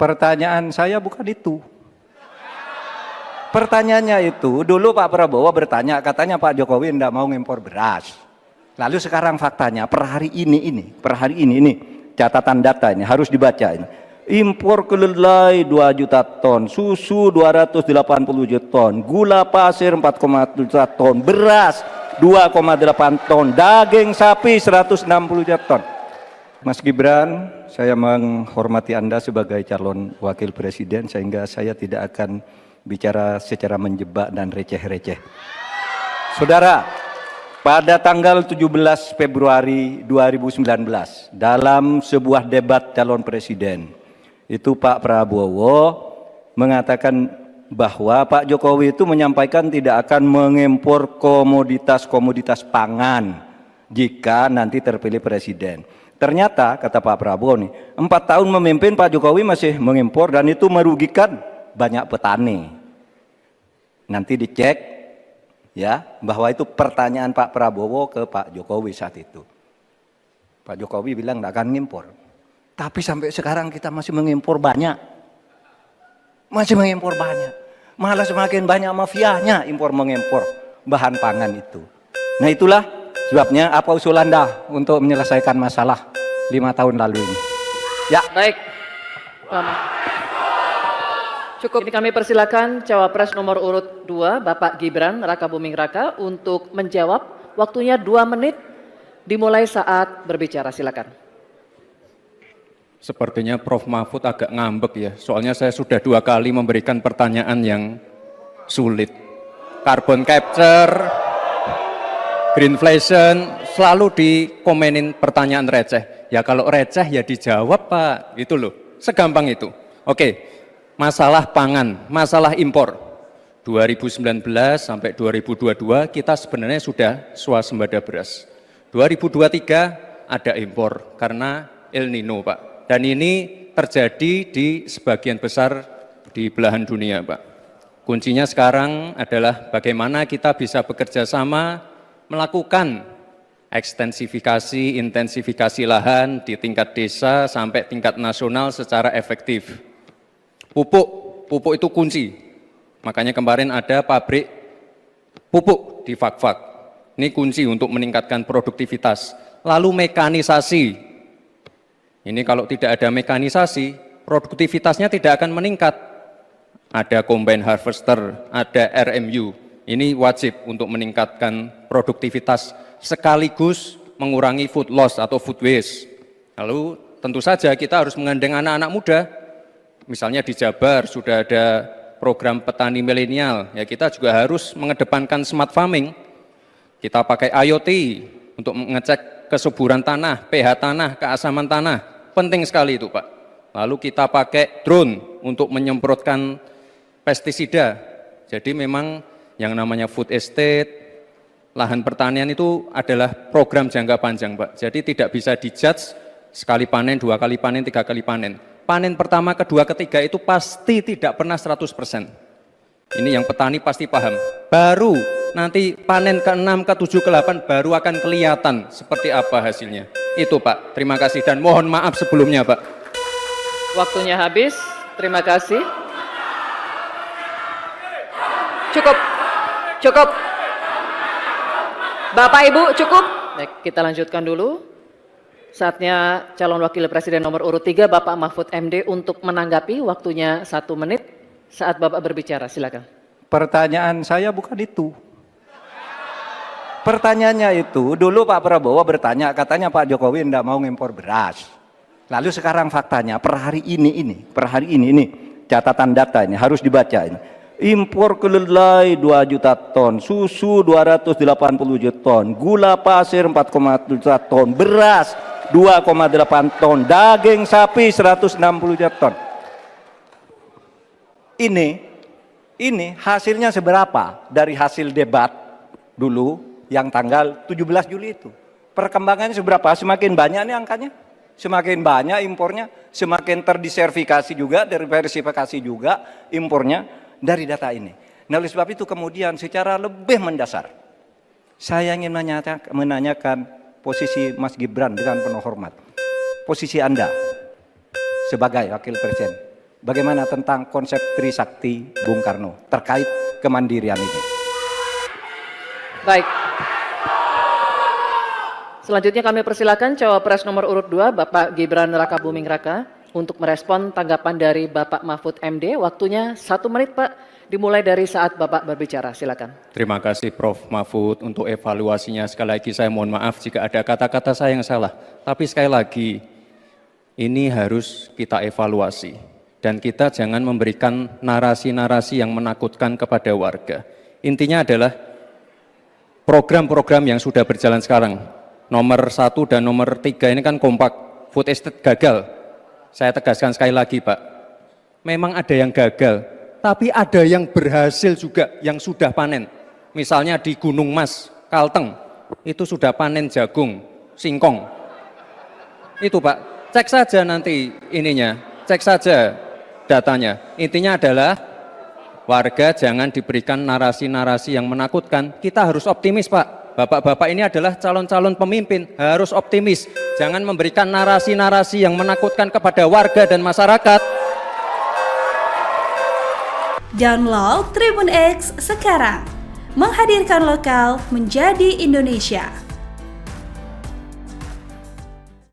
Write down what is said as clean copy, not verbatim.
Pertanyaan saya bukan itu. Pertanyaannya itu, dulu Pak Prabowo bertanya, katanya Pak Jokowi tidak mau ngimpor beras. Lalu sekarang faktanya, per hari ini, catatan data ini harus dibaca ini. Impor kedelai 2 juta ton, susu 280 juta ton, gula pasir 4,1 juta ton, beras 2,8 ton, daging sapi 160 juta ton. Mas Gibran, saya menghormati Anda sebagai calon wakil presiden sehingga saya tidak akan bicara secara menjebak dan receh-receh. Saudara, pada tanggal 17 Februari 2019 dalam sebuah debat calon presiden, itu Pak Prabowo mengatakan bahwa Pak Jokowi itu menyampaikan tidak akan mengimpor komoditas-komoditas pangan jika nanti terpilih presiden. Ternyata kata Pak Prabowo nih, 4 tahun memimpin Pak Jokowi masih mengimpor dan itu merugikan banyak petani. Nanti dicek ya bahwa itu pertanyaan Pak Prabowo ke Pak Jokowi saat itu. Pak Jokowi bilang tidak akan ngimpor. Tapi sampai sekarang kita masih mengimpor banyak. Masih mengimpor banyak. Malah semakin banyak mafianya impor mengimpor bahan pangan itu. Nah itulah sebabnya apa usul Anda untuk menyelesaikan masalah 5 tahun lalu ini. Ya. Baik. Cukup, ini kami persilakan Cawapres nomor urut 2 Bapak Gibran Rakabuming Raka untuk menjawab. Waktunya 2 menit dimulai saat berbicara, silakan. Sepertinya Prof. Mahfud agak ngambek ya, soalnya saya sudah 2 kali memberikan pertanyaan yang sulit. Carbon capture, greenflation, selalu dikomenin pertanyaan receh. Ya kalau receh ya dijawab Pak, gitu loh, segampang itu. Oke. Masalah pangan, masalah impor 2019 sampai 2022 kita sebenarnya sudah swasembada beras. 2023 ada impor karena El Nino Pak. Dan ini terjadi di sebagian besar di belahan dunia Pak. Kuncinya sekarang adalah bagaimana kita bisa bekerja sama melakukan ekstensifikasi, intensifikasi lahan di tingkat desa sampai tingkat nasional secara efektif. Pupuk itu kunci. Makanya kemarin ada pabrik pupuk di Fakfak. Ini kunci untuk meningkatkan produktivitas. Lalu mekanisasi. Ini kalau tidak ada mekanisasi, produktivitasnya tidak akan meningkat. Ada combine harvester, ada RMU. Ini wajib untuk meningkatkan produktivitas sekaligus mengurangi food loss atau food waste. Lalu tentu saja kita harus menggandeng anak-anak muda. Misalnya di Jabar sudah ada program petani milenial, ya kita juga harus mengedepankan smart farming. Kita pakai IoT untuk mengecek kesuburan tanah, pH tanah, keasaman tanah, penting sekali itu Pak. Lalu kita pakai drone untuk menyemprotkan pestisida. Jadi memang yang namanya food estate, lahan pertanian itu adalah program jangka panjang Pak. Jadi tidak bisa dijudge sekali panen, 2 kali panen, 3 kali panen. Panen pertama, kedua, ketiga itu pasti tidak pernah 100%. Ini yang petani pasti paham. Baru nanti panen ke-6, ke-7, ke-8 baru akan kelihatan seperti apa hasilnya. Itu Pak, terima kasih dan mohon maaf sebelumnya Pak. Waktunya habis, terima kasih. Cukup, cukup. Bapak Ibu cukup. Baik, kita lanjutkan dulu. Saatnya calon wakil presiden nomor urut 3 Bapak Mahfud MD untuk menanggapi, waktunya 1 menit saat Bapak berbicara, silakan. Pertanyaan saya bukan itu. Pertanyaannya itu, dulu Pak Prabowo bertanya, katanya Pak Jokowi tidak mau ngimpor beras. Lalu sekarang faktanya, per hari ini, catatan data ini harus dibaca ini. Impor kedelai 2 juta ton, susu 280 juta ton, gula pasir 4,1 juta ton, beras 2,8 ton, daging sapi 160 juta ton. Ini hasilnya seberapa dari hasil debat dulu yang tanggal 17 Juli itu. Perkembangannya seberapa? Semakin banyak nih angkanya. Semakin banyak impornya, semakin terdiversifikasi juga, diversifikasi juga impornya dari data ini. Nah, oleh sebab itu kemudian secara lebih mendasar saya ingin menanyakan posisi Mas Gibran dengan penuh hormat. Posisi Anda sebagai wakil presiden Bagaimana tentang konsep Trisakti Bung Karno terkait kemandirian ini? Baik. Selanjutnya kami persilakan cawapres nomor urut 2 Bapak Gibran Rakabuming Raka untuk merespon tanggapan dari Bapak Mahfud MD. Waktunya 1 menit Pak, dimulai dari saat Bapak berbicara. Silakan. Terima kasih Prof. Mahfud untuk evaluasinya. Sekali lagi saya mohon maaf jika ada kata-kata saya yang salah. Tapi sekali lagi, ini harus kita evaluasi. Dan kita jangan memberikan narasi-narasi yang menakutkan kepada warga. Intinya adalah program-program yang sudah berjalan sekarang. Nomor 1 dan nomor 3 ini kan kompak. Food estate gagal. Saya tegaskan sekali lagi Pak. Memang ada yang gagal. Tapi ada yang berhasil juga yang sudah panen. Misalnya di Gunung Mas, Kalteng. Itu sudah panen jagung, singkong. Itu Pak. Cek saja nanti ininya. Cek saja datanya. Intinya adalah warga jangan diberikan narasi-narasi yang menakutkan. Kita harus optimis Pak. Bapak-bapak ini adalah calon-calon pemimpin, harus optimis. Jangan memberikan narasi-narasi yang menakutkan kepada warga dan masyarakat. Download Tribun X sekarang. Menghadirkan lokal menjadi Indonesia.